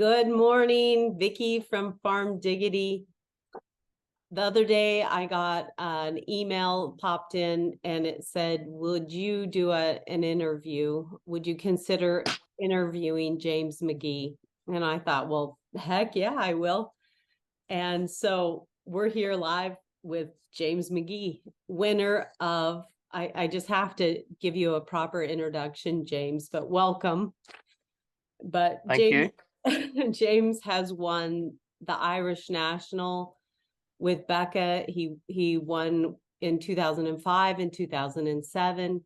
Good morning, Vicky from Farm Diggity. The other day I got an email popped in and it said, would you do an interview? Would you consider interviewing James McGee? And I thought, well, heck yeah, I will. And so we're here live with James McGee, winner of, I just have to give you a proper introduction, James, but welcome. But Thank you. James has won the Irish National with Becca. He won in 2005 and 2007.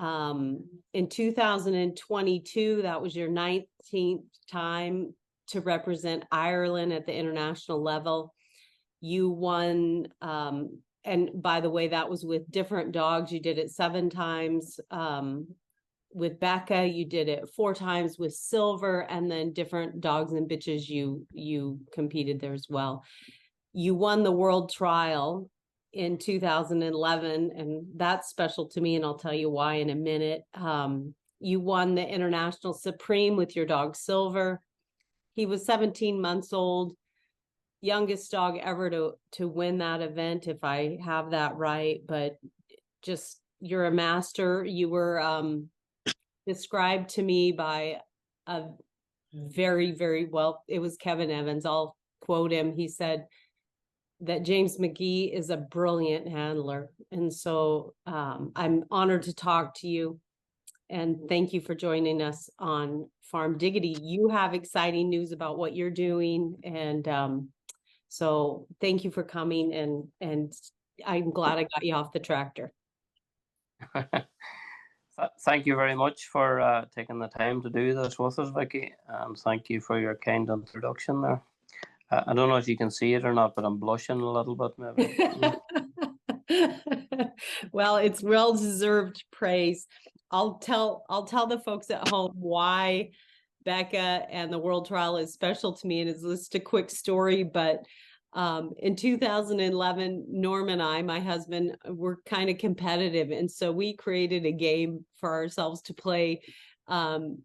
In 2022, that was your 19th time to represent Ireland at the international level. You won, and by the way, that was with different dogs. You did it 7 times. With Becca, you did it 4 times with Silver, and then different dogs and bitches you competed there as well. You won the world trial in 2011, and that's special to me, and I'll tell you why in a minute. You won the International Supreme with your dog Silver. He was 17 months old, youngest dog ever to win that event, if I have that right. But just, you're a master. You were described to me by a very, very well, it was Kevin Evans. I'll quote him. He said that James McGee is a brilliant handler. And so I'm honored to talk to you. And thank you for joining us on Farm Diggity. You have exciting news about what you're doing. And so thank you for coming. And I'm glad I got you off the tractor. Thank you very much for taking the time to do this with us, Vicky. And thank you for your kind introduction there. I don't know if you can see it or not, but I'm blushing a little bit, maybe. Well, it's well-deserved praise. I'll tell the folks at home why Becca and the World Trial is special to me, and it's just a quick story. But in 2011, Norm and I, my husband, were kind of competitive, and so we created a game for ourselves to play. And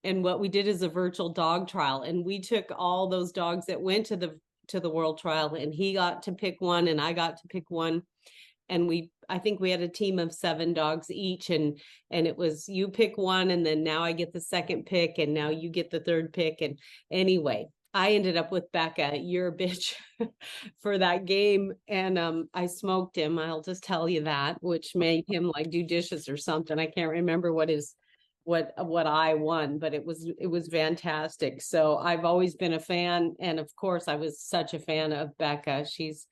what we did is a virtual dog trial, and we took all those dogs that went to the World Trial, and he got to pick one and I got to pick one. And I think we had a team of 7 dogs each, and it was, you pick one, and then now I get the second pick, and now you get the third pick. And anyway, I ended up with Becca, you're a bitch, for that game. And I smoked him, I'll just tell you that, which made him like do dishes or something. I can't remember what I won, but it was fantastic. So I've always been a fan, and of course I was such a fan of Becca. She's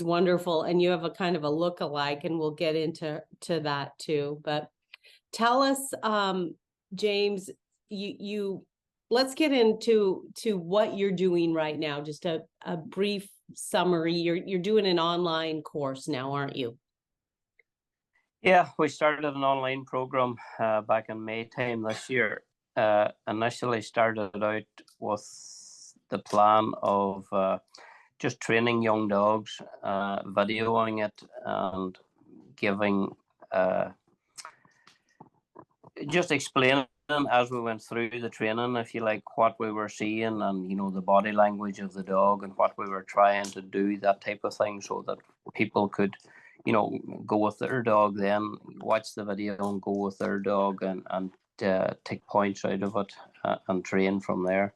wonderful, and you have a kind of a look-alike, and we'll get into that too. But tell us, James, you let's get into what you're doing right now. Just a brief summary. You're doing an online course now, aren't you? Yeah, we started an online program back in May time this year. Initially started out with the plan of just training young dogs, videoing it, and giving, just explaining as we went through the training, if you like, what we were seeing, and the body language of the dog and what we were trying to do, that type of thing, so that people could go with their dog, then watch the video and go with their dog, and take points out of it, and train from there.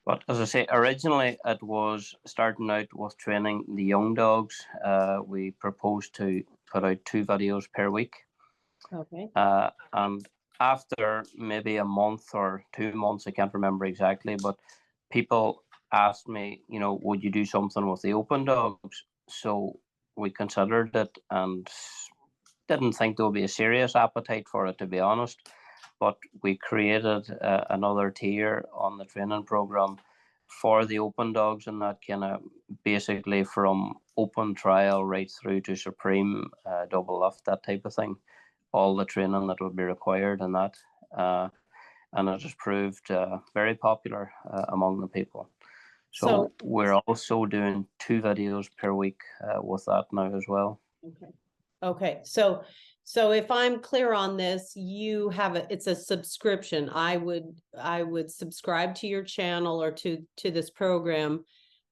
But as I say, originally it was starting out with training the young dogs. We proposed to put out 2 videos per week. Okay. And after maybe a month or 2 months, I can't remember exactly, but people asked me, would you do something with the open dogs? So we considered it and didn't think there would be a serious appetite for it, to be honest. But we created another tier on the training program for the open dogs, and that kind of basically from open trial right through to supreme, double lift, that type of thing. All the training that would be required in that. And it has proved very popular among the people. So we're also doing 2 videos per week with that now as well. Okay. So So if I'm clear on this, you have it's a subscription. I would subscribe to your channel or to this program,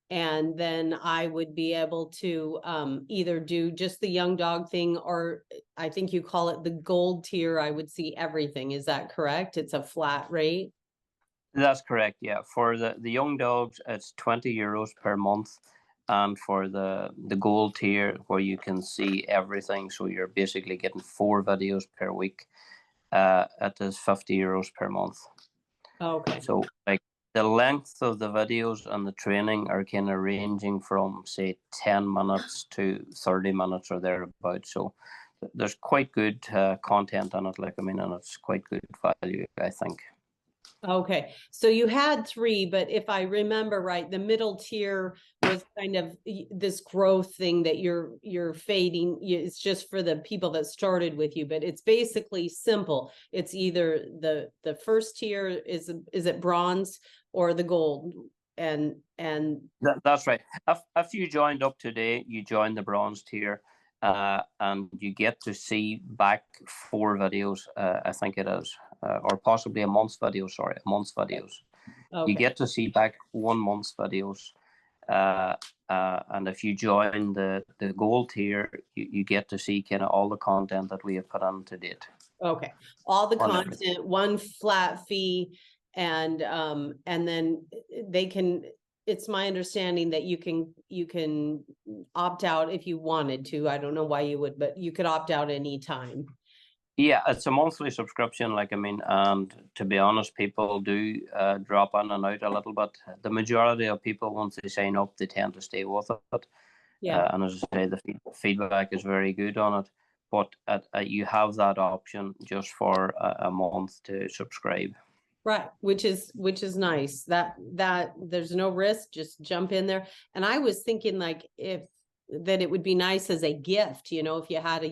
and then I would be able to either do just the young dog thing, or I think you call it the gold tier. I would see everything. Is that correct? It's a flat rate. That's correct. Yeah, for the young dogs, it's €20 per month, and for the gold tier, where you can see everything, so you're basically getting 4 videos per week. It is €50 per month. Okay. So like the length of the videos and the training are kind of ranging from say 10 minutes to 30 minutes or thereabouts. So there's quite good content on it. Like I mean, and it's quite good value, I think. Okay, so you had three, but if I remember right, the middle tier was kind of this growth thing that you're fading. It's just for the people that started with you, but it's basically simple. It's either the first tier is it bronze or the gold, and That's right. If you joined up today, you joined the bronze tier, and you get to see back 4 videos. I think it is, or possibly a month's video. Sorry, a month's videos. okay. You get to see back 1 month's videos. And if you join the gold tier, you get to see kind of all the content that we have put on to date. Okay, all the On content, everything. one flat fee, and then they can, it's my understanding that you can opt out if you wanted to. I don't know why you would, but you could opt out anytime. Yeah, it's a monthly subscription. Like I mean, and to be honest, people do drop in and out a little bit. The majority of people, once they sign up, they tend to stay with it. Yeah. And as I say, the feedback is very good on it. But you have that option just for a month to subscribe. Right, which is nice. That there's no risk, just jump in there. And I was thinking like if that it would be nice as a gift, if you had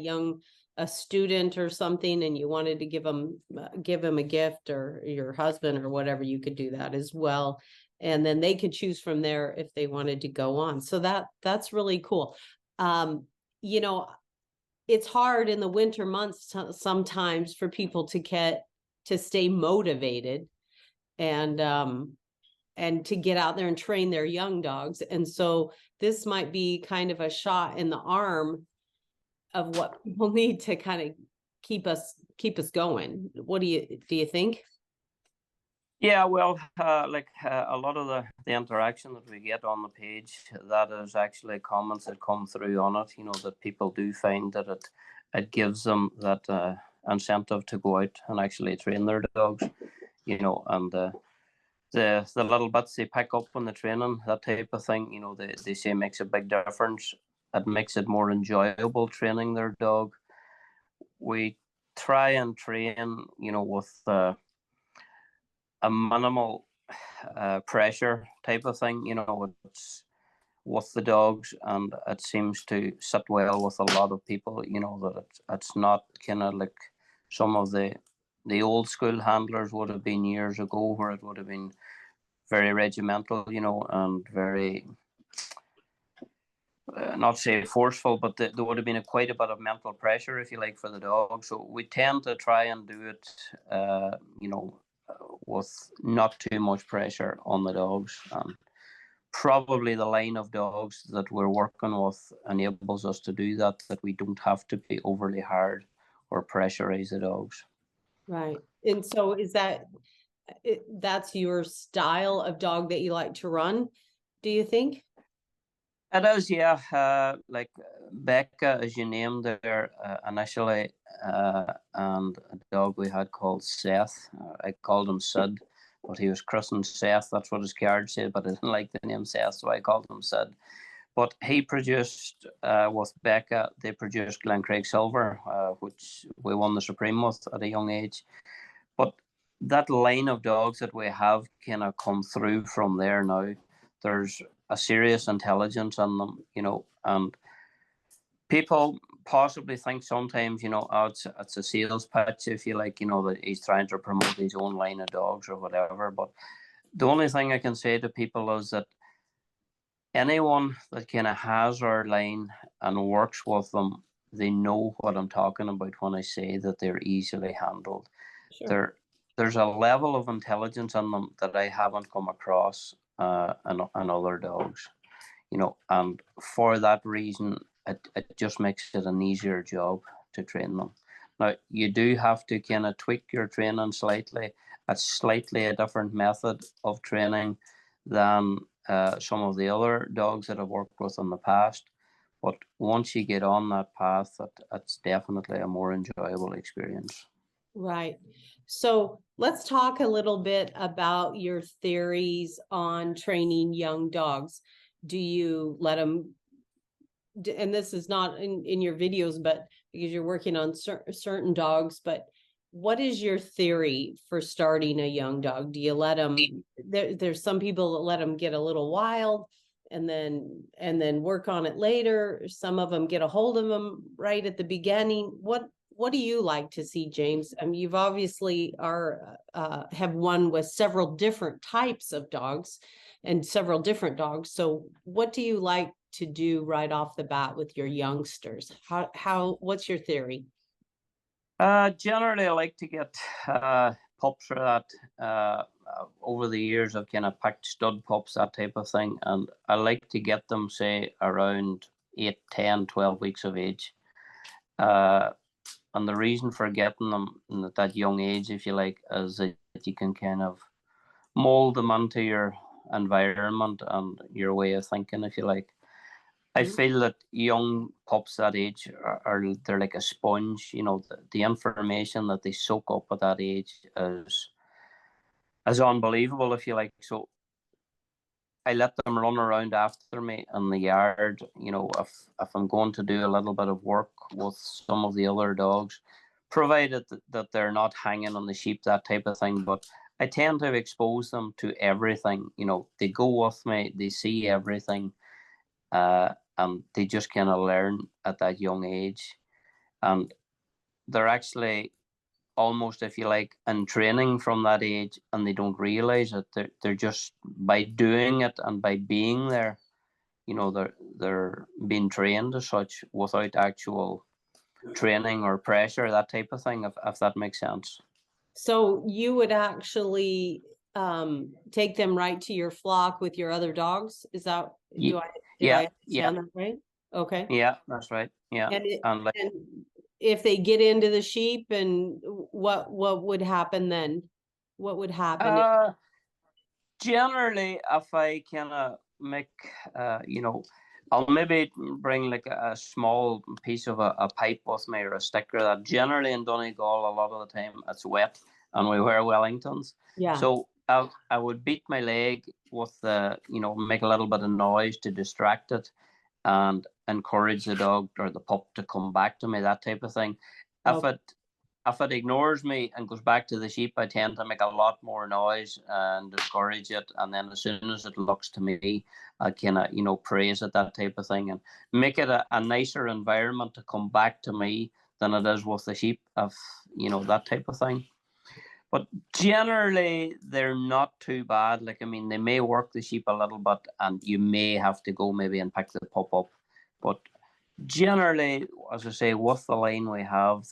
a student or something and you wanted to give them a gift, or your husband or whatever, you could do that as well. And then they could choose from there if they wanted to go on. So that's really cool. Um, you know, it's hard in the winter months sometimes for people to stay motivated and to get out there and train their young dogs. And so this might be kind of a shot in the arm of what people need to kind of keep us going. What do you think? Yeah, well, a lot of the interaction that we get on the page, that is actually comments that come through on it. That people do find that it gives them that incentive to go out and actually train their dogs. And the little bits they pick up on the training, that type of thing, they say makes a big difference. It makes it more enjoyable training their dog. We try and train, with a minimal pressure type of thing. It's with the dogs, and it seems to sit well with a lot of people. That it's not kind of like some of the old school handlers would have been years ago, where it would have been very regimental, and very not say forceful, but there would have been quite a bit of mental pressure, if you like, for the dog. So we tend to try and do it, with not too much pressure on the dogs. Probably the line of dogs that we're working with enables us to do that we don't have to be overly hard or pressurize the dogs. Right. And so is that's your style of dog that you like to run, do you think? It is, yeah. Like Becca, as you named her initially, and a dog we had called Seth. I called him Sid, but he was christened Seth. That's what his card said, but I didn't like the name Seth, so I called him Sid. But he produced, with Becca, they produced Glencraig Silver, which we won the Supreme with at a young age. But that line of dogs that we have kind of come through from there now. There's a serious intelligence in them, and people possibly think sometimes, oh, it's a sales pitch, if you like, that he's trying to promote his own line of dogs or whatever. But the only thing I can say to people is that anyone that kind of has our line and works with them they know what I'm talking about when I say that they're easily handled. Sure. There's a level of intelligence in them that I haven't come across in other dogs, and for that reason, it just makes it an easier job to train them. Now, you do have to kind of tweak your training slightly. It's slightly a different method of training than some of the other dogs that I've worked with in the past. But once you get on that path, it's definitely a more enjoyable experience. Right. So let's talk a little bit about your theories on training young dogs. Do you let them, and this is not in your videos, but because you're working on certain dogs, but what is your theory for starting a young dog? Do you let them, there's some people that let them get a little wild and then work on it later. Some of them get a hold of them right at the beginning. What do you like to see, James? I mean, you've obviously have won with several different types of dogs and several different dogs. So what do you like to do right off the bat with your youngsters? What's your theory? Generally, I like to get pups for that. Over the years, I've kind of picked stud pups, that type of thing. And I like to get them, say, around 8, 10, 12 weeks of age. And the reason for getting them at that young age, if you like, is that you can kind of mold them into your environment and your way of thinking, if you like. I feel that young pups that age they're like a sponge. The information that they soak up at that age is unbelievable, if you like. So I let them run around after me in the yard. If I'm going to do a little bit of work with some of the other dogs, provided that they're not hanging on the sheep, that type of thing. But I tend to expose them to everything. They go with me, they see everything. And they just kind of learn at that young age, and they're actually almost, if you like, in training from that age, and they don't realize it. They're just, by doing it and by being there, they're being trained as such without actual training or pressure, that type of thing, if that makes sense. So you would actually take them right to your flock with your other dogs? Is that, did I understand that right? Okay. Yeah, that's right. Yeah. And if they get into the sheep, and what would happen then? What would happen? Generally, if I kind of make, I'll maybe bring like a small piece of a pipe with me, or a sticker. That generally in Donegal, a lot of the time it's wet and we wear Wellingtons. Yeah. So I would beat my leg with make a little bit of noise to distract it and encourage the dog or the pup to come back to me, that type of thing. If it ignores me and goes back to the sheep, I tend to make a lot more noise and discourage it. And then as soon as it looks to me, I kind of, praise it, that type of thing, and make it a nicer environment to come back to me than it is with the sheep, that type of thing. But generally, they're not too bad. Like, I mean, they may work the sheep a little bit, and you may have to go maybe and pick the pup up. But generally, as I say, with the line we have,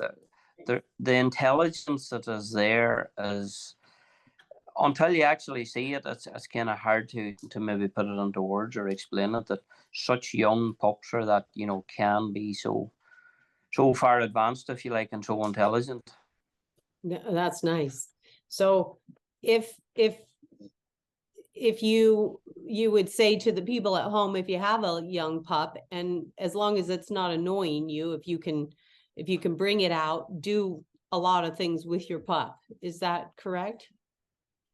the intelligence that is there is, until you actually see it, it's kind of hard to maybe put it into words or explain it, that such young pups are that, can be so far advanced, if you like, and so intelligent. That's nice. So if you would say to the people at home, if you have a young pup, and as long as it's not annoying you, if you can bring it out, do a lot of things with your pup. Is that correct?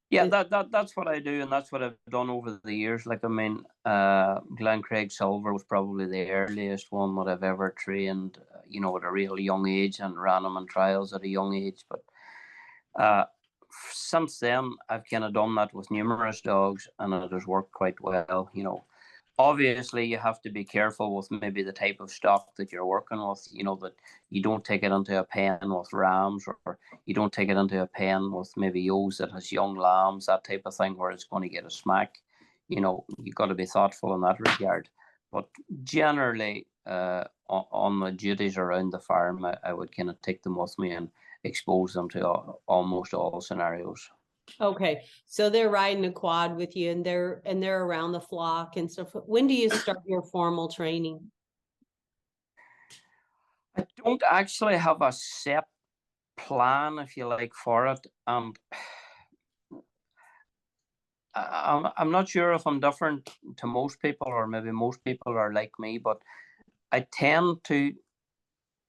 Yeah, that's what I do, and that's what I've done over the years. Like, I mean, Glen Craig Silver was probably the earliest one that I've ever trained, at a real young age, and ran him in trials at a young age. But since then, I've kind of done that with numerous dogs, and it has worked quite well. Obviously, you have to be careful with maybe the type of stock that you're working with, that you don't take it into a pen with rams, or you don't take it into a pen with maybe ewes that has young lambs, that type of thing, where it's going to get a smack. You've got to be thoughtful in that regard. But generally, on the duties around the farm, I would kind of take them with me and expose them to almost all scenarios. Okay, so they're riding a quad with you and they're around the flock and stuff. When do you start your formal training? I don't actually have a set plan, if you like, for it. And I'm not sure if I'm different to most people, or maybe most people are like me, but I tend to,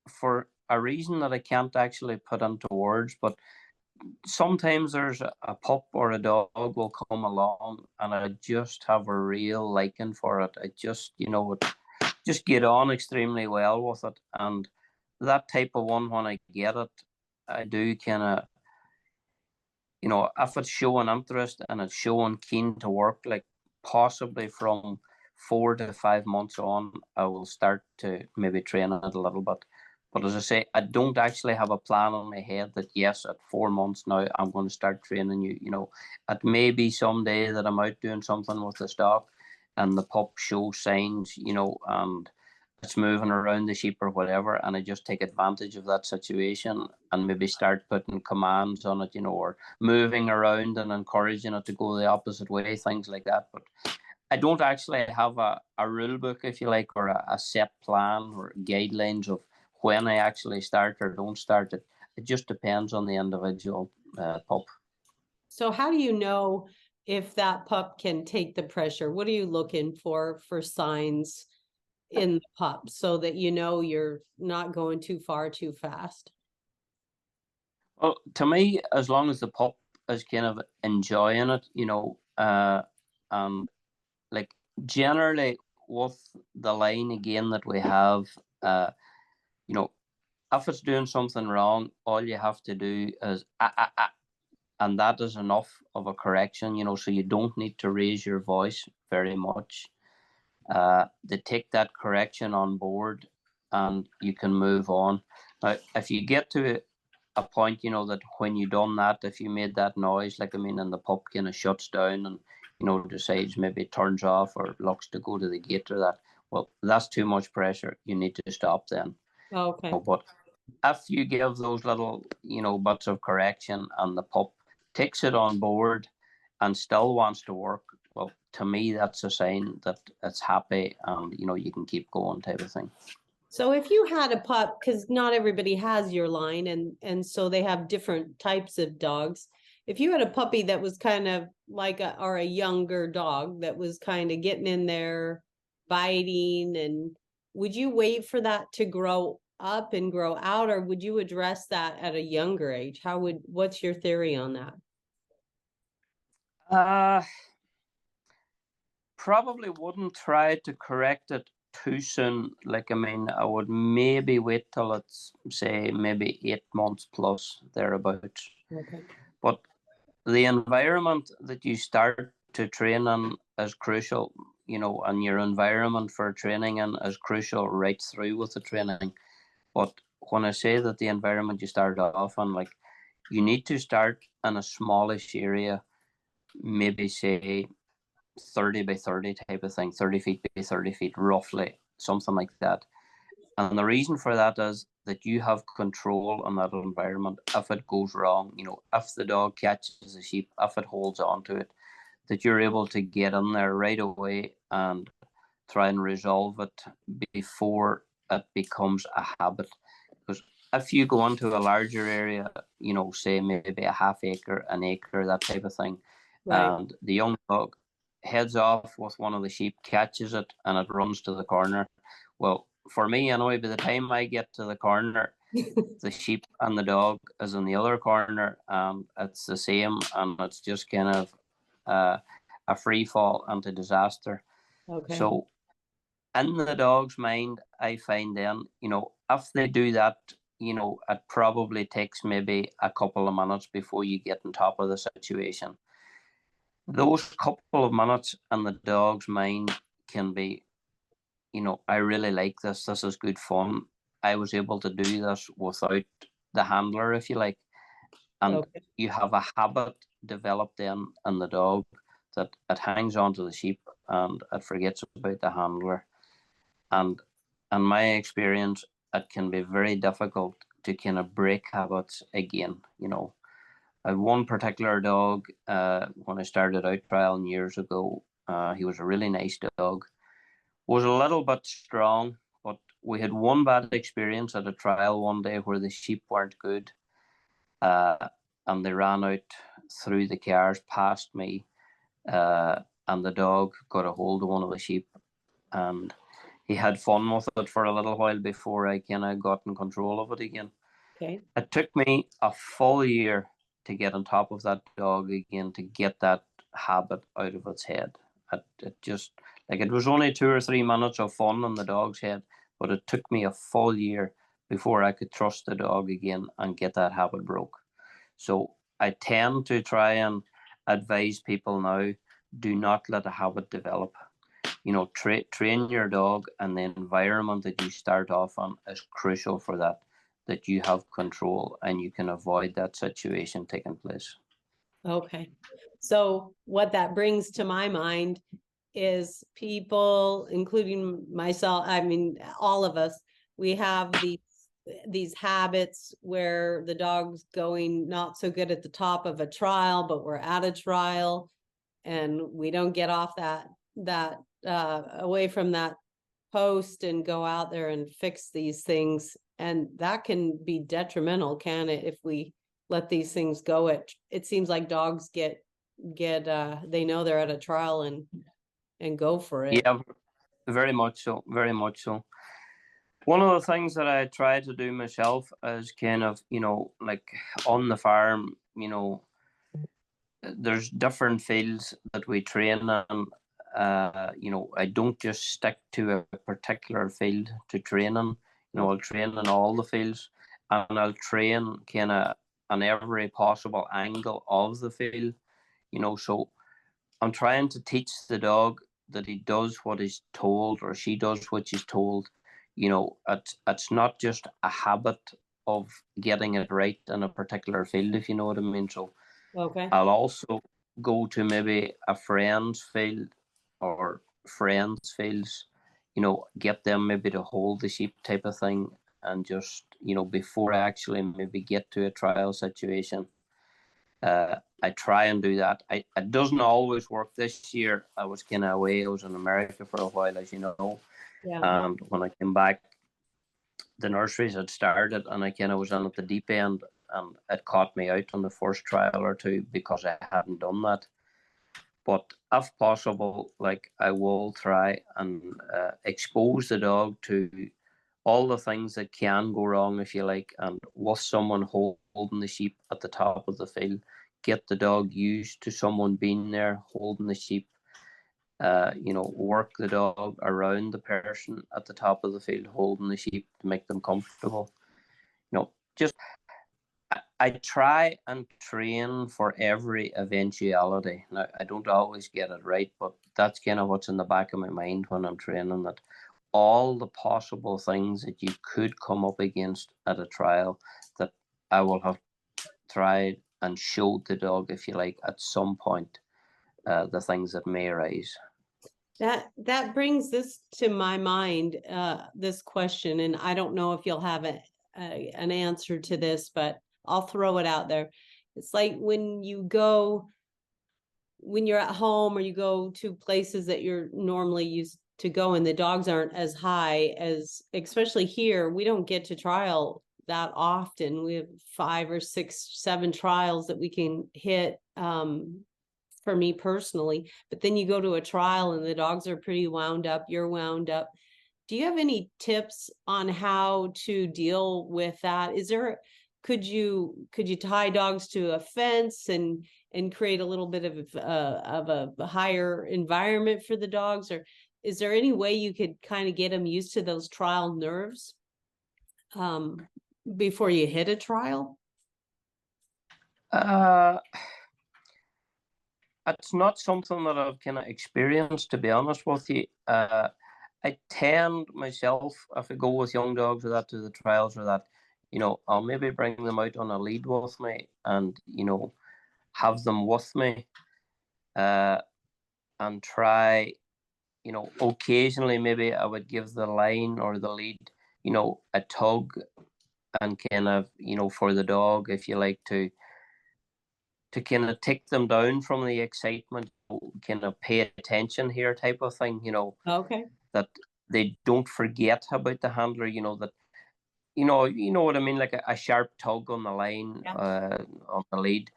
for a reason that I can't actually put into words, but sometimes there's a pup or a dog will come along and I just have a real liking for it. I just, just get on extremely well with it. And that type of one, when I get it, I do kind of, if it's showing interest and it's showing keen to work, like possibly from 4 to 5 months on, I will start to maybe train it a little bit. But as I say, I don't actually have a plan in my head that yes, at 4 months now, I'm going to start training you. It may be someday that I'm out doing something with the stock and the pup shows signs, and it's moving around the sheep or whatever, and I just take advantage of that situation and maybe start putting commands on it, or moving around and encouraging it to go the opposite way, things like that. But I don't actually have a rule book, if you like, or a set plan or guidelines of when I actually start or don't start it. It just depends on the individual pup. So how do you know if that pup can take the pressure? What are you looking for signs in the pup so that you're not going too far too fast? Well, to me, as long as the pup is kind of enjoying it, and like generally with the line again that we have, you know, if it's doing something wrong, all you have to do is and that is enough of a correction, so you don't need to raise your voice very much. They take that correction on board and you can move on. Now, if you get to a point, that when you done that, if you made that noise, and the pup kind of shuts down and, decides maybe turns off or looks to go to the gate or that, well, that's too much pressure. You need to stop then. Okay. But if you give those little, bits of correction and the pup takes it on board and still wants to work, well, to me, that's a sign that it's happy and, you can keep going type of thing. So if you had a pup, because not everybody has your line and so they have different types of dogs. If you had a puppy that was kind of like a younger dog that was kind of getting in there, biting, and would you wait for that to grow up and grow out, or would you address that at a younger age? What's your theory on that? Probably wouldn't try to correct it too soon. I would maybe wait till it's, say, maybe 8 months plus thereabouts. Okay. But the environment that you start to train in is crucial, and your environment for training in is crucial right through with the training. But when I say that the environment you start off in, you need to start in a smallish area, maybe say 30 by 30 type of thing, 30 feet by 30 feet, roughly, something like that. And the reason for that is that you have control on that environment. If it goes wrong, if the dog catches a sheep, if it holds on to it, that you're able to get in there right away and try and resolve it before it becomes a habit. Because if you go into a larger area, say maybe a half acre, an acre, that type of thing, Right. and the young dog heads off with one of the sheep, catches it, and it runs to the corner. Well, for me, anyway, by the time I get to the corner, the sheep and the dog is in the other corner, and it's the same, and it's just kind of a free fall into disaster. Okay. So, in the dog's mind, I find then, if they do that, it probably takes maybe a couple of minutes before you get on top of the situation. Those couple of minutes in the dog's mind can be, I really like this. This is good fun. I was able to do this without the handler, if you like. And Okay. you have a habit developed then in the dog that it hangs on to the sheep and it forgets about the handler. And in my experience, it can be very difficult to kind of break habits again. I had one particular dog when I started out trialing years ago. He was a really nice dog. Was a little bit strong, but we had one bad experience at a trial one day where the sheep weren't good, and they ran out through the cars past me, and the dog got a hold of one of the sheep, and he had fun with it for a little while before I kind of got in control of it again. Okay. It took me a full year to get on top of that dog again, to get that habit out of its head. It just, like, it was only 2 or 3 minutes of fun in the dog's head, but it took me a full year before I could trust the dog again and get that habit broke. So I tend to try and advise people now, do not let a habit develop. Train your dog, and the environment that you start off on is crucial for that you have control and you can avoid that situation taking place. Okay. So what that brings to my mind is people, including myself, I mean, all of us, we have these habits where the dog's going not so good at the top of a trial, but we're at a trial and we don't get off that away from that post and go out there and fix these things. And that can be detrimental, can it, if we let these things go? It seems like dogs get they know they're at a trial and go for it. Yeah, very much so, very much so. One of the things that I try to do myself is kind of, like on the farm, there's different fields that we train in. I don't just stick to a particular field to train in. I'll train in all the fields, and I'll train kind of on every possible angle of the field. So I'm trying to teach the dog that he does what he's told, or she does what she's told. It's not just a habit of getting it right in a particular field, if you know what I mean. So Okay. I'll also go to maybe a friend's field or friends' fields, get them maybe to hold the sheep type of thing, and just, before I actually maybe get to a trial situation, I try and do that. It doesn't always work. This year I was kind of away. I was in America for a while, as you know. Yeah. And when I came back, the nurseries had started, and I kind of was in at the deep end, and it caught me out on the first trial or two because I hadn't done that. But if possible, like, I will try and expose the dog to all the things that can go wrong, if you like, and with someone holding the sheep at the top of the field, get the dog used to someone being there holding the sheep. Work the dog around the person at the top of the field holding the sheep to make them comfortable. Just I try and train for every eventuality. Now, I don't always get it right, but that's kind of what's in the back of my mind when I'm training, that all the possible things that you could come up against at a trial, that I will have tried and showed the dog, if you like, at some point, the things that may arise. That brings this to my mind, this question, and I don't know if you'll have an answer to this, but I'll throw it out there. It's like when you're at home or you go to places that you're normally used to go, and the dogs aren't as high as, especially here, we don't get to trial that often. We have 5 or 6, 7 trials that we can hit, for me personally. But then you go to a trial and the dogs are pretty wound up, you're wound up. Do you have any tips on how to deal with that? Could you tie dogs to a fence and create a little bit of a higher environment for the dogs? Or is there any way you could kind of get them used to those trial nerves before you hit a trial? It's not something that I've kind of experienced, to be honest with you. I tend myself, if I go with young dogs or that to the trials or that, I'll maybe bring them out on a lead with me and, have them with me, and try, occasionally maybe I would give the line or the lead, a tug, and kind of, for the dog, if you like, to kind of take them down from the excitement, kind of pay attention here type of thing, Okay. that they don't forget about the handler, that, you know what I mean, like a sharp tug on the line, Yeah. on the lead,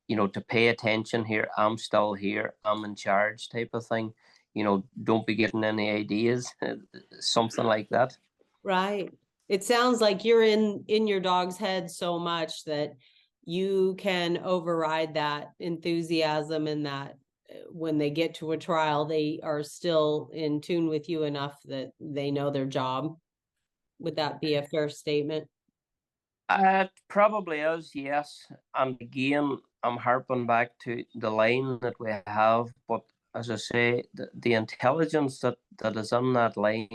to pay attention here. I'm still here. I'm in charge type of thing. Don't be getting any ideas, something like that. Right. It sounds like you're in your dog's head so much that you can override that enthusiasm, and that when they get to a trial, they are still in tune with you enough that they know their job. Would that be a fair statement? It probably is, yes. And again, I'm harping back to the line that we have. But as I say, the intelligence that is in that line,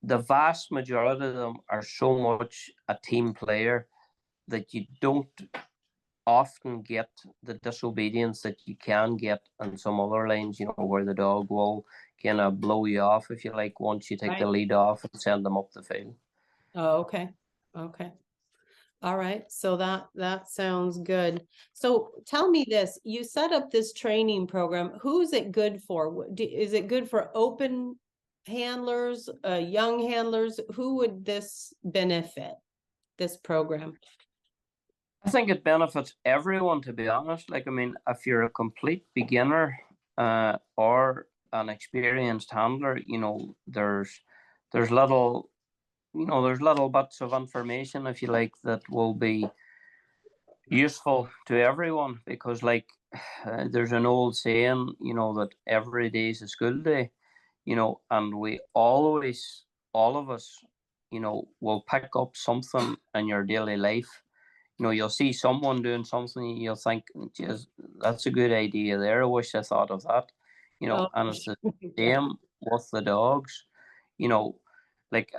the vast majority of them are so much a team player that you don't often get the disobedience that you can get in some other lanes, where the dog will kind of blow you off, if you like, once you take the Right. lead off and send them up the field. Oh, okay. Okay. All right. So that sounds good. So tell me this, you set up this training program. Who's it good for? Is it good for open handlers, young handlers? Who would this benefit, this program? I think it benefits everyone, to be honest. Like, I mean, if you're a complete beginner, or an experienced handler, there's little, there's little bits of information, if you like, that will be useful to everyone, because, like, there's an old saying, that every day is a school day, and we always, all of us, will pick up something in your daily life. You'll see someone doing something, you'll think, geez, that's a good idea there. I wish I thought of that. Oh, And it's the yeah. same with the dogs. You know, like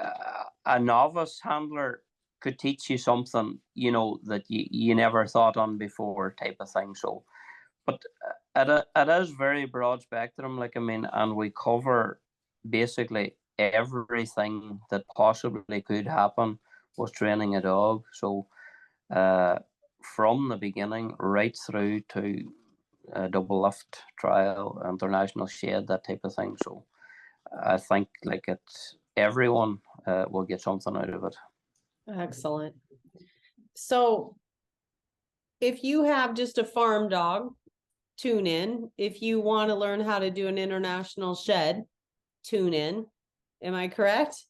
a novice handler could teach you something, that you never thought on before, type of thing. So, but it is very broad spectrum. Like, I mean, and we cover basically everything that possibly could happen with training a dog. So, uh, from the beginning right through to a double lift trial, international shed, that type of thing. So I think, like, it's everyone will get something out of it. Excellent. So if you have just a farm dog, tune in. If you want to learn how to do an international shed, tune in. Am I correct?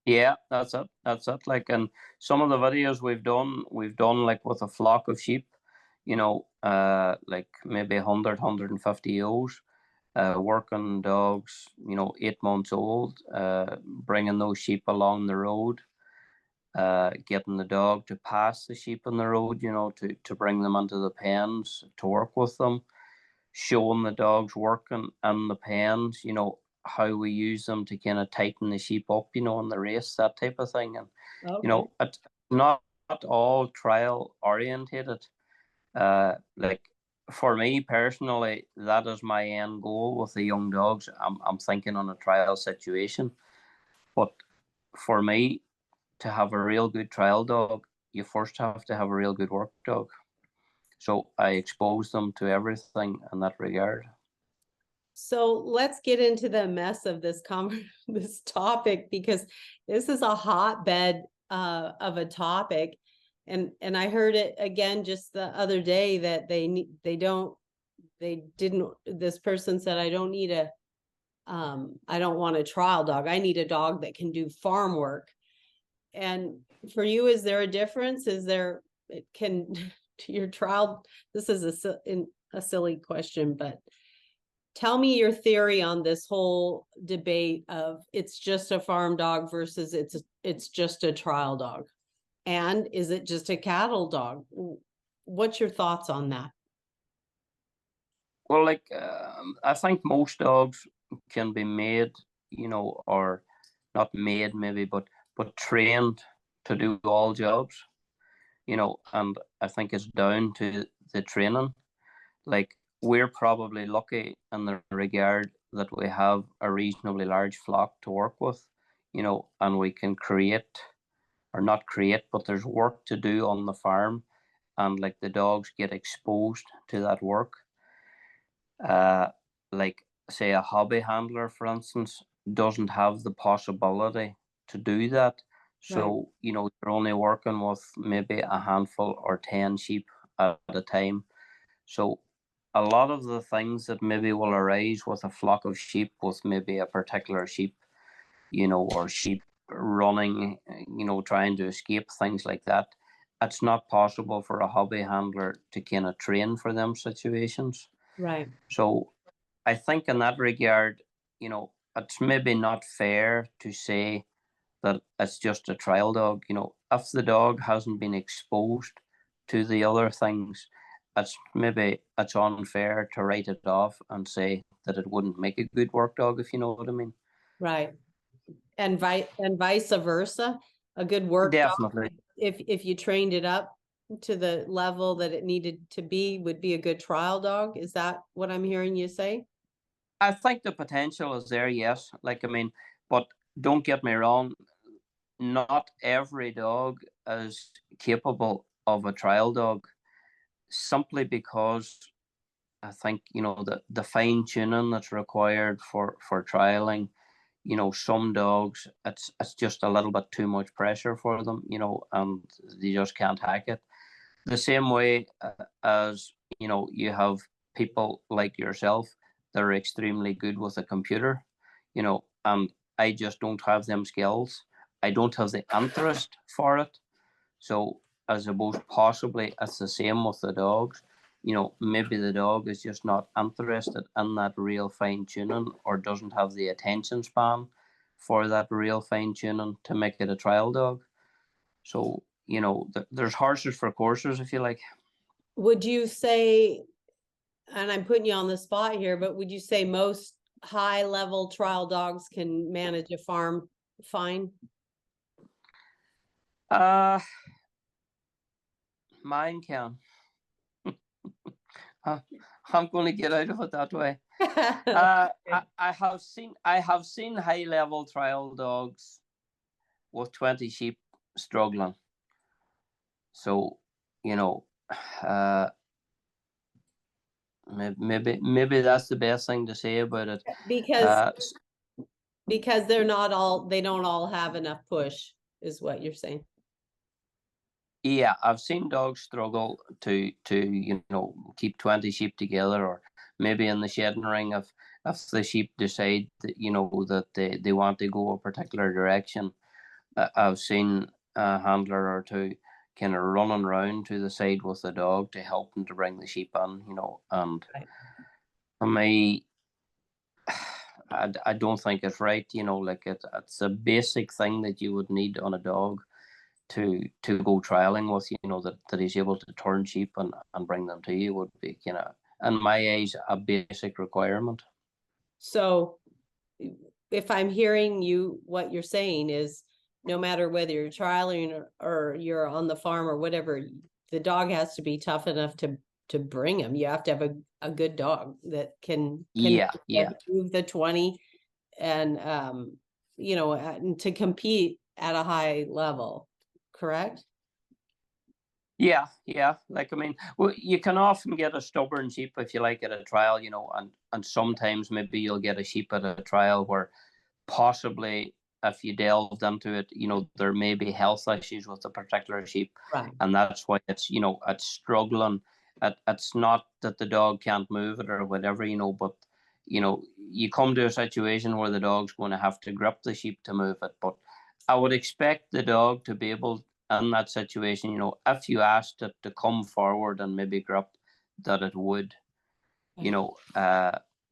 Yeah, that's it. That's it. Like, and some of the videos we've done like with a flock of sheep, like maybe 100, 150 ewes, working dogs, 8 months old, bringing those sheep along the road, getting the dog to pass the sheep on the road, to bring them into the pens, to work with them, showing the dogs working in the pens, how we use them to kind of tighten the sheep up, in the race, that type of thing. And, Okay. it's not all trial orientated. Like, for me personally, that is my end goal with the young dogs. I'm thinking on a trial situation. But for me, to have a real good trial dog, you first have to have a real good work dog. So I expose them to everything in that regard. So let's get into the mess of this this topic, because this is a hotbed of a topic, and I heard it again just the other day that they didn't. This person said, I don't need I don't want a trial dog. I need a dog that can do farm work. And for you, is there a difference? Is there, it can your trial? This is a silly question, but tell me your theory on this whole debate of it's just a farm dog versus it's just a trial dog. And is it just a cattle dog? What's your thoughts on that? Well, like, I think most dogs can be made, or not made maybe, but trained to do all jobs, and I think it's down to the training. Like, we're probably lucky in the regard that we have a reasonably large flock to work with, and we can create, or not create, but there's work to do on the farm, and like the dogs get exposed to that work. Like say a hobby handler, for instance, doesn't have the possibility to do that. Right, So, you're only working with maybe a handful or 10 sheep at a time. So a lot of the things that maybe will arise with a flock of sheep, with maybe a particular sheep, or sheep running, trying to escape, things like that, it's not possible for a hobby handler to kind of train for them situations. right, So I think in that regard, it's maybe not fair to say that it's just a trial dog. If the dog hasn't been exposed to the other things, it's unfair to write it off and say that it wouldn't make a good work dog, if you know what I mean. right. And vice versa. A good work dog, Definitely. if you trained it up to the level that it needed to be, would be a good trial dog. Is that what I'm hearing you say? I think the potential is there, yes. Like, I mean, but don't get me wrong, not every dog is capable of a trial dog, simply because I think, the fine tuning that's required for trialing, some dogs, it's just a little bit too much pressure for them, and they just can't hack it. The same way as, you have people like yourself that are extremely good with a computer, and I just don't have them skills. I don't have the interest for it. So I suppose possibly it's the same with the dogs. Maybe the dog is just not interested in that real fine tuning, or doesn't have the attention span for that real fine tuning to make it a trial dog. So, there's horses for courses, if you like. Would you say, and I'm putting you on the spot here, but would you say most high level trial dogs can manage a farm fine? Uh, Mine can. Uh, I'm going to get out of it that way. I have seen high level trial dogs with 20 sheep struggling. So, you know, uh, maybe that's the best thing to say about it. Because Uh, because they don't all have enough push, is what you're saying. yeah, I've seen dogs struggle to keep 20 sheep together, or maybe in the shedding ring, if the sheep decide that that they want to go a particular direction. I've seen a handler or two kind of running around to the side with the dog to help them to bring the sheep in, and Right. for me, I don't think it's right, like it's a basic thing that you would need on a dog to go trialing with, that he's able to turn sheep and bring them to you, would be kind of, in my eyes, a basic requirement. So if I'm hearing you, what you're saying is no matter whether you're trialing or you're on the farm or whatever, the dog has to be tough enough to bring him. You have to have a good dog that can Yeah, yeah. move the 20 and and to compete at a high level, correct? Yeah, yeah. Like, I mean, well, you can often get a stubborn sheep, if you like, at a trial, and sometimes maybe you'll get a sheep at a trial where possibly, if you delved into it, there may be health issues with a particular sheep, Right. and that's why it's struggling. It's not that the dog can't move it or whatever, but you come to a situation where the dog's going to have to grip the sheep to move it. But I would expect the dog to be able, in that situation, if you asked it to come forward and maybe grip, that it would.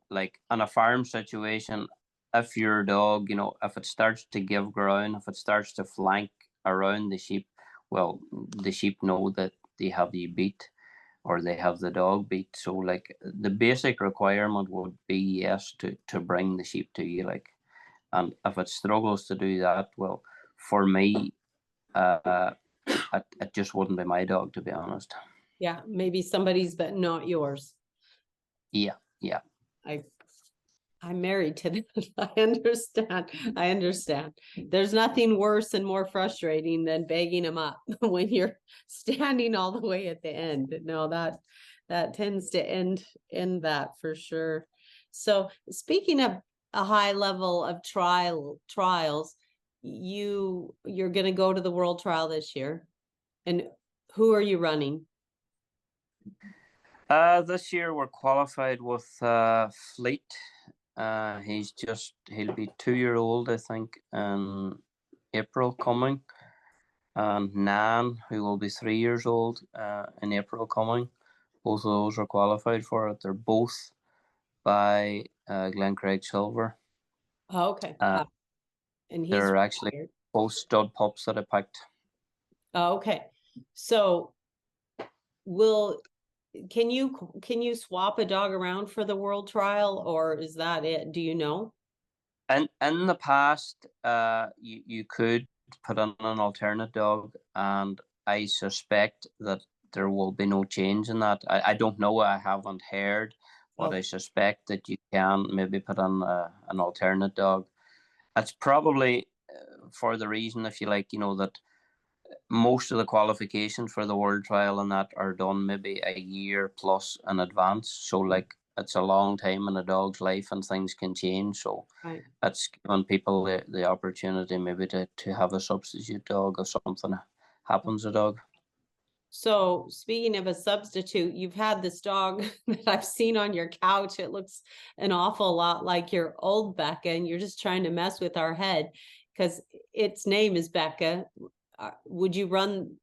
Like in a farm situation, if your dog, if it starts to give ground, if it starts to flank around the sheep, well, the sheep know that they have you beat, or they have the dog beat. So, like, the basic requirement would be, yes, to bring the sheep to you, like, and if it struggles to do that, well, for me, it just wouldn't be my dog, to be honest. Yeah, maybe somebody's, but not yours. Yeah, yeah. I'm married to them. I understand. There's nothing worse and more frustrating than begging them up when you're standing all the way at the end. No, that tends to end that for sure. So speaking of a high level of trials, you're going to go to the world trial this year. And who are you running? This year we're qualified with Fleet. He'll be 2 year old, I think, in April coming. And Nan, who will be 3 years old in April coming. Both of those are qualified for it. They're both by Glencraig Silver. Oh, okay. And he's They're actually retired. both stud pups that I picked. Oh, okay. So will can you swap a dog around for the world trial, or is that it? Do you know? And in the past, you could put in an alternate dog, and I suspect that there will be no change in that. I don't know. I haven't heard, but I Okay. suspect that you can maybe put in an alternate dog. It's probably for the reason, if you like, that most of the qualifications for the world trial and that are done maybe a year plus in advance. So like it's a long time in a dog's life and things can change. So Right. it's giving people the opportunity maybe to have a substitute dog if something happens to dog. So speaking of a substitute, you've had this dog that I've seen on your couch. It looks an awful lot like your old Becca, and you're just trying to mess with our head because its name is Becca. Would you run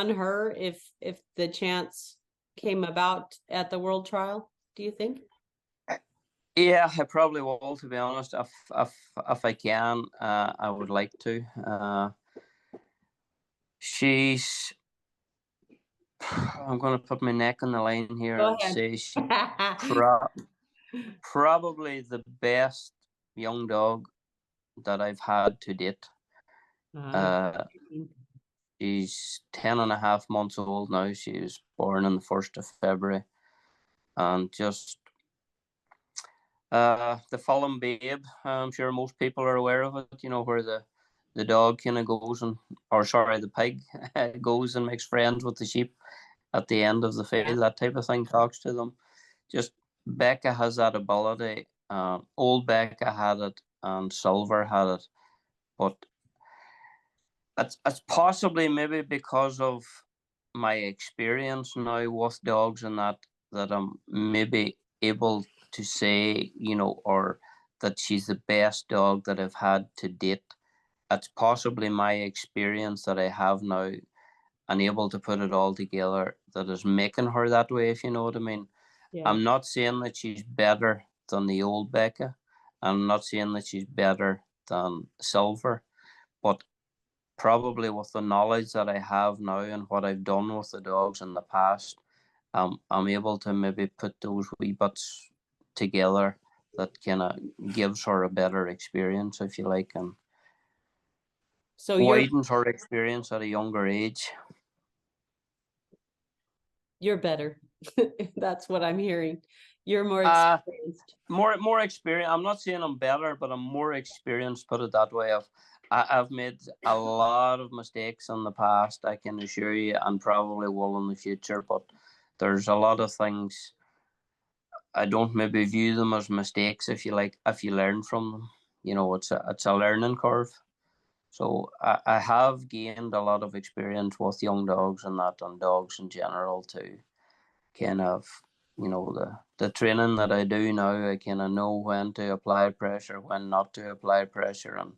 her if the chance came about at the world trial, do you think? Yeah, I probably will, to be honest. If I can, I would like to. She's I'm going to put my neck on the line here Go and ahead. say she's probably the best young dog that I've had to date. Uh, Uh, she's 10 and a half months old now. She was born on the 1st of February. And just the Fallen Babe, I'm sure most people are aware of it, where the dog kind of goes the pig goes and makes friends with the sheep at the end of the yeah. field, that type of thing, talks to them. Just Becca has that ability. Old Becca had it, and Silver had it, but it's possibly maybe because of my experience now with dogs and that I'm maybe able to say, or that she's the best dog that I've had to date. It's possibly my experience that I have now and able to put it all together that is making her that way, if you know what I mean. Yeah. I'm not saying that she's better than the old Becca. I'm not saying that she's better than Silver, but probably with the knowledge that I have now and what I've done with the dogs in the past, I'm able to maybe put those wee bits together that kind of gives her a better experience, if you like, and So widens her experience at a younger age. you're better. That's what I'm hearing. You're more Uh experienced. more experience. I'm not saying I'm better, but I'm more experienced. Put it that way. I've made a lot of mistakes in the past, I can assure you, and probably will in the future. But there's a lot of things I don't maybe view them as mistakes, if you like, if you learn from them. It's a learning curve. So I have gained a lot of experience with young dogs and that, and dogs in general too. Kind of, the training that I do now, I kind of know when to apply pressure, when not to apply pressure, and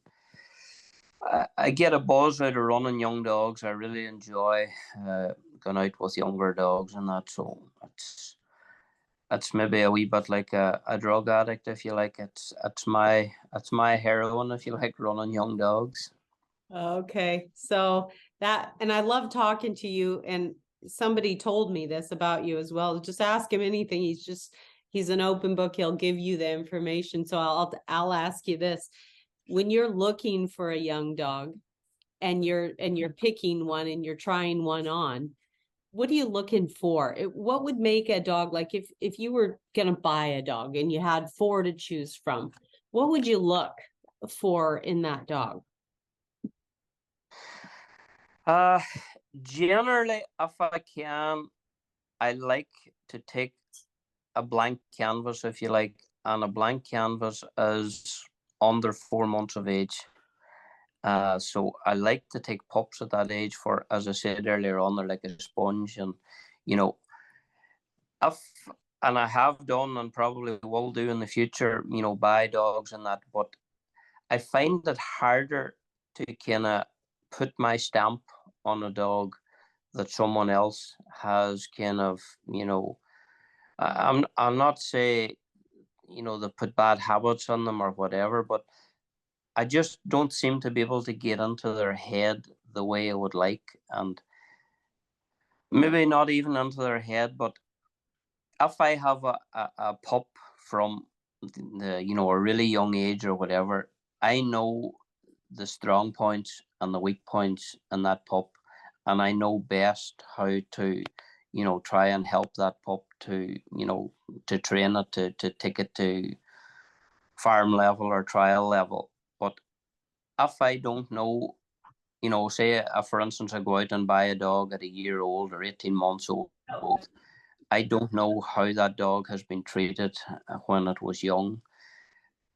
I get a buzz out of running young dogs. I really enjoy going out with younger dogs and that. So it's maybe a wee bit like a drug addict, if you like. It's my heroin, if you like, running young dogs. Okay. So and I love talking to you, and somebody told me this about you as well. Just ask him anything. He's an open book. He'll give you the information. So I'll ask you this. When you're looking for a young dog and you're picking one and you're trying one on, what are you looking for? What would make a dog, like if you were gonna buy a dog and you had four to choose from, what would you look for in that dog? Uh, Generally, if I can, I like to take a blank canvas, if you like, and a blank canvas is under 4 months of age. So I like to take pups at that age for, as I said earlier on, they're like a sponge, and you know, if and I have done and probably will do in the future, buy dogs and that, but I find it harder to kind of put my stamp on a dog that someone else has kind of, I'm not say, they put bad habits on them or whatever, but I just don't seem to be able to get into their head the way I would like, and maybe not even into their head, but if I have a pup from a really young age or whatever, I know the strong points and the weak points in that pup, and I know best how to, try and help that pup to, to train it to take it to farm level or trial level. But if I don't know, say for instance, I go out and buy a dog at a year old or 18 months old, I don't know how that dog has been treated when it was young,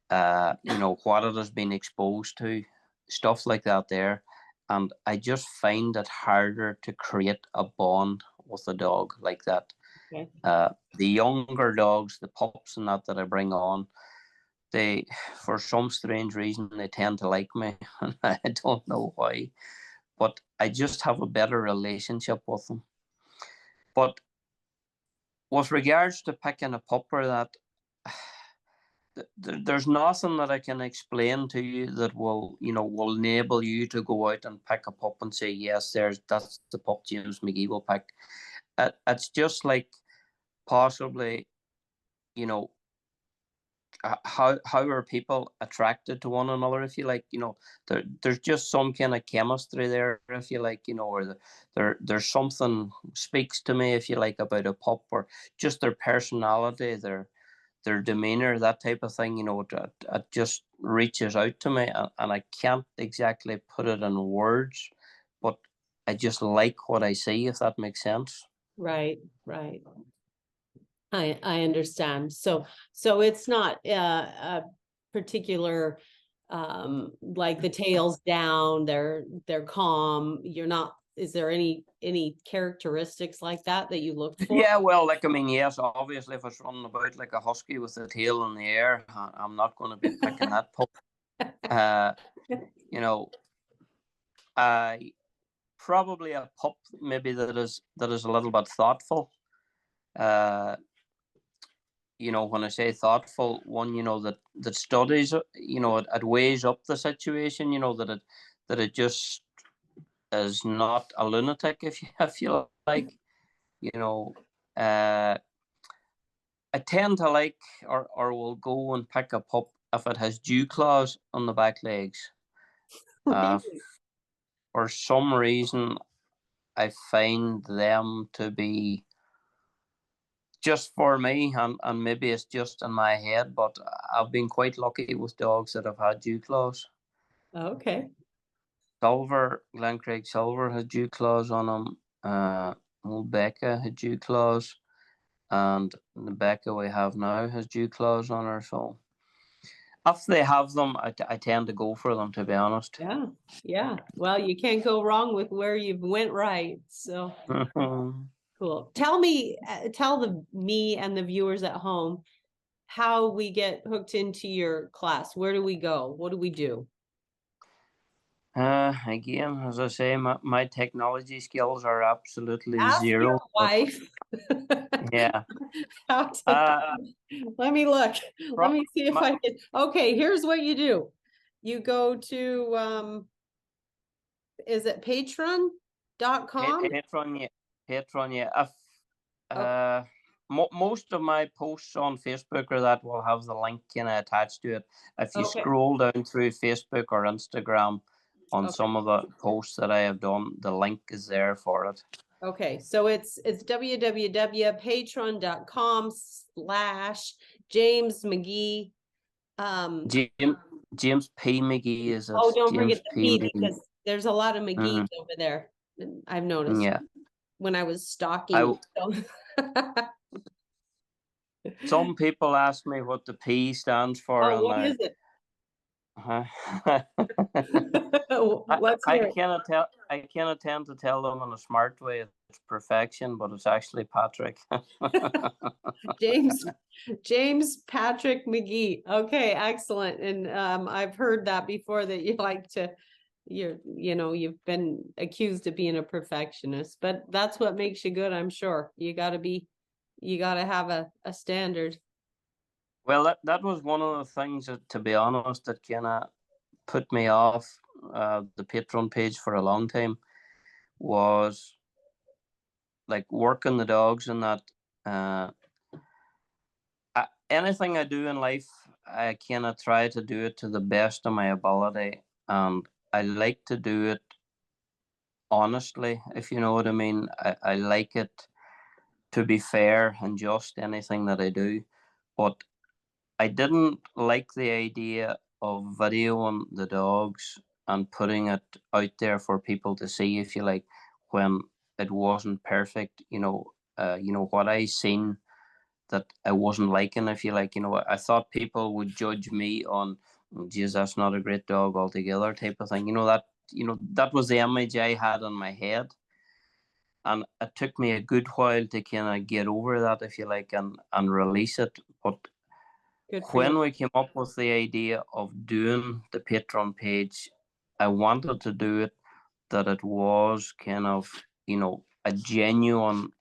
what it has been exposed to, stuff like that there. And I just find it harder to create a bond with a dog like that. Okay. The younger dogs, the pups and that I bring on, they, for some strange reason, they tend to like me. And I don't know why, but I just have a better relationship with them. But with regards to picking a pup or that, there's nothing that I can explain to you that will enable you to go out and pick a pup and say, yes, that's the pup James McGee will pick. It's just like possibly, how are people attracted to one another, if you like, there's just some kind of chemistry there, if you like, or there's something speaks to me, if you like, about a pup, or just their personality, their demeanor, that type of thing, it just reaches out to me, and I can't exactly put it in words, but I just like what I see, if that makes sense. Right, right. I understand. So it's not a particular like the tail's down, they're calm. You're not, is there any characteristics like that you look for? Yeah, well, like, I mean, yes, obviously, if it's running about like a husky with the tail in the air, I'm not going to be picking that pup. Uh, you know, I probably a pup maybe that is a little bit thoughtful. Uh, when I say thoughtful, one, that studies, it weighs up the situation, that it just is not a lunatic, if you if you like, you know. Uh, I tend to like, or will go and pick a pup if it has dew claws on the back legs. Uh, for some reason, I find them to be, just for me, and maybe it's just in my head, but I've been quite lucky with dogs that have had dew claws. Okay. Glen Craig Silver had dew claws on him. Old Becca had dew claws, and the Becca we have now has dew claws on her. So if they have them, I tend to go for them, to be honest. Yeah. Yeah. Well, you can't go wrong with where you went right. So cool. Tell me, tell me and the viewers at home how we get hooked into your class. Where do we go? What do we do? Again, as I say, my technology skills are absolutely Ask your zero. wife. Yeah. How to, Uh, let me look. Let me see if my, I can. Okay, here's what you do. You go to is it patreon.com? Patreon, yeah. Patreon, yeah. If, Okay. most of my posts on Facebook or that will have the link kind of attached to it. If you Okay. scroll down through Facebook or Instagram on Okay. some of the posts that I have done, the link is there for it. Okay, so it's www.patreon.com/James McGee. James James P. McGee is it? Oh, don't James forget the P. P McGee. because there's a lot of McGee's Mhm. over there. And I've noticed Yeah. when I was stalking. I So. Some people ask me what the P stands for, Oh, and what is it? I Let's I hear it. cannot tell. I cannot tend to tell them in a smart way. It's perfection, but it's actually Patrick. James James Patrick McGee. Okay, excellent. And I've heard that before that you like to you've been accused of being a perfectionist, but that's what makes you good, I'm sure. You gotta have a standard. Well, that was one of the things that, to be honest, that kind of put me off the Patreon page for a long time, was like working the dogs and that. Uh, Anything I do in life, I kind of try to do it to the best of my ability, and I like to do it honestly, if you know what I mean. I like it to be fair and just anything that I do, but I didn't like the idea of videoing the dogs and putting it out there for people to see, if you like, when it wasn't perfect. What I seen that I wasn't liking, if you like. I thought people would judge me on, "Oh, geez, that's not a great dog altogether," type of thing. That was the image I had in my head. And it took me a good while to kind of get over that, if you like, and release it. But Good for you. when we came up with the idea of doing the Patreon page, I wanted to do it that it was kind of, a genuine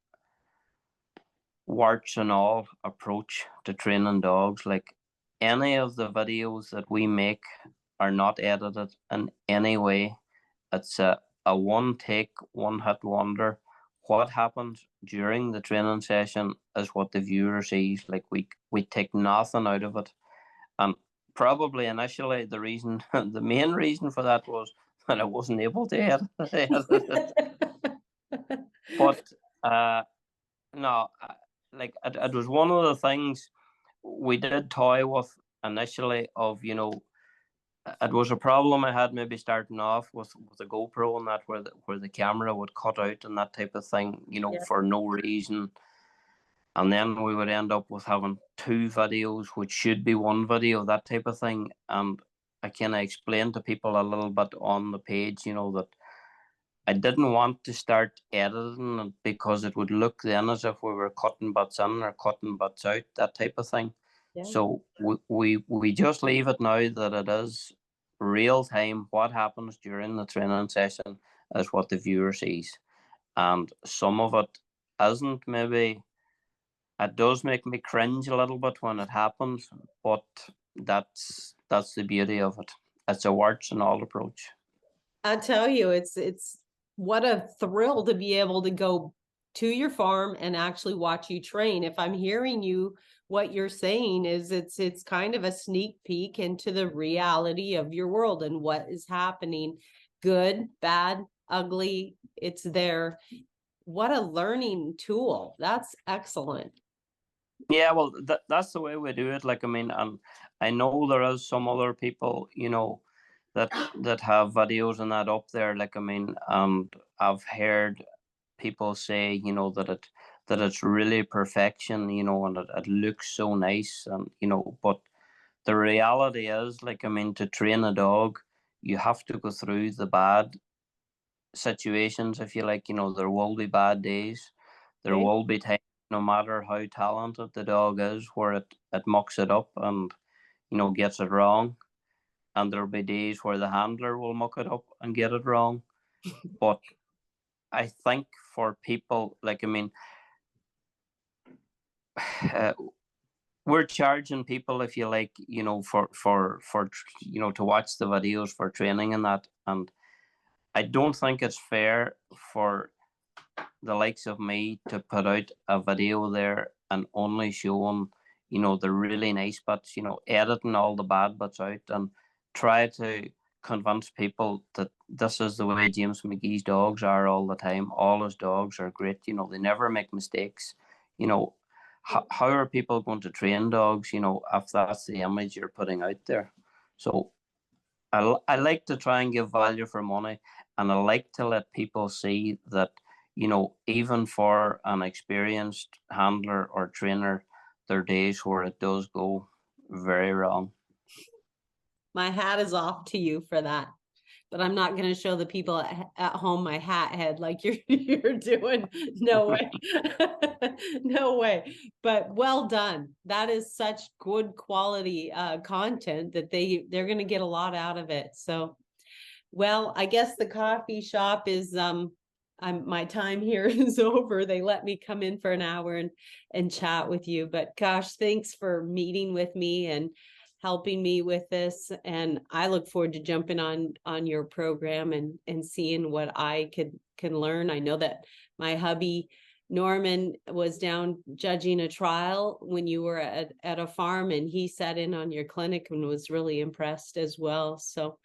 warts and all approach to training dogs. Like, any of the videos that we make are not edited in any way. It's a one take, one hit wonder. What happens during the training session is what the viewer sees. Like, we take nothing out of it. And probably initially the main reason for that was that I wasn't able to edit it. But uh, no, like it was one of the things we did toy with initially. It was a problem I had maybe starting off with a GoPro and that, where the camera would cut out and that type of thing, Yeah. for no reason. And then we would end up with having two videos, which should be one video, that type of thing. And I kind of explained to people a little bit on the page, that I didn't want to start editing it, because it would look then as if we were cutting butts in or cutting butts out, that type of thing. Yeah. So we just leave it now that it is real time. What happens during the training session is what the viewer sees. And some of it isn't, maybe it does make me cringe a little bit when it happens, but that's the beauty of it. It's a warts and all approach. I tell you, it's what a thrill to be able to go to your farm and actually watch you train. If I'm hearing you, what you're saying is it's kind of a sneak peek into the reality of your world and what is happening. Good, bad, ugly, it's there. What a learning tool. That's excellent. Yeah, well, that's the way we do it. Like, I mean, and I know there is some other people, that have videos and that up there. Like, I mean, and I've heard people say, that it's really perfection, and it looks so nice, and but the reality is, like, I mean, to train a dog, you have to go through the bad situations, if you like. There will be bad days. There Okay. will be times, no matter how talented the dog is, where it mucks it up and, gets it wrong. And there'll be days where the handler will muck it up and get it wrong. But I think for people, like, I mean, uh, we're charging people, if you like, for to watch the videos for training and that. And I don't think it's fair for the likes of me to put out a video there and only showing, the really nice bits, editing all the bad bits out, and try to convince people that this is the way James McGee's dogs are all the time. All his dogs are great. You know, they never make mistakes. You know, how are people going to train dogs, you know, if that's the image you're putting out there? So I like to try and give value for money, and I like to let people see that, you know, even for an experienced handler or trainer, there are days where it does go very wrong. My hat is off to you for that. But I'm not going to show the people at home my hat head like you're doing. No way. No way. But well done. That is such good quality content that they're going to get a lot out of it. So, well, I guess the coffee shop is my time here is over. They let me come in for an hour and chat with you. But gosh, thanks for meeting with me and helping me with this. And I look forward to jumping on your program and seeing what I can learn. I know that my hubby Norman was down judging a trial when you were at a farm, and he sat in on your clinic and was really impressed as well. So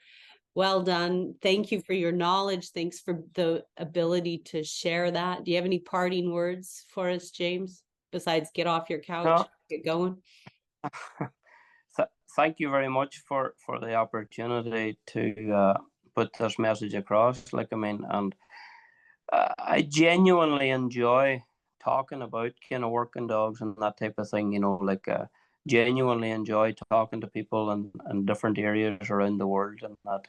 well done. Thank you for your knowledge. Thanks for the ability to share that. Do you have any parting words for us, James, besides get off your couch, No, get going? thank you very much for the opportunity to put this message across. Like, I mean, and I genuinely enjoy talking about kind of working dogs and that type of thing. You know, like genuinely enjoy talking to people in different areas around the world and that.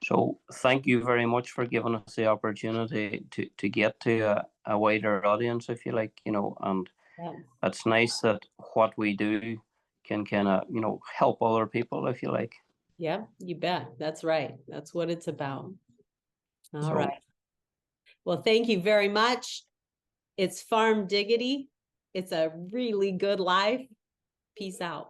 So thank you very much for giving us the opportunity to get to a wider audience, if you like, you know, and Yeah. it's nice that what we do can kind of, you know, help other people, if you like. Yeah, you bet. That's right. That's what it's about. All right. Well, thank you very much. It's Farm Diggity. It's a really good life. Peace out.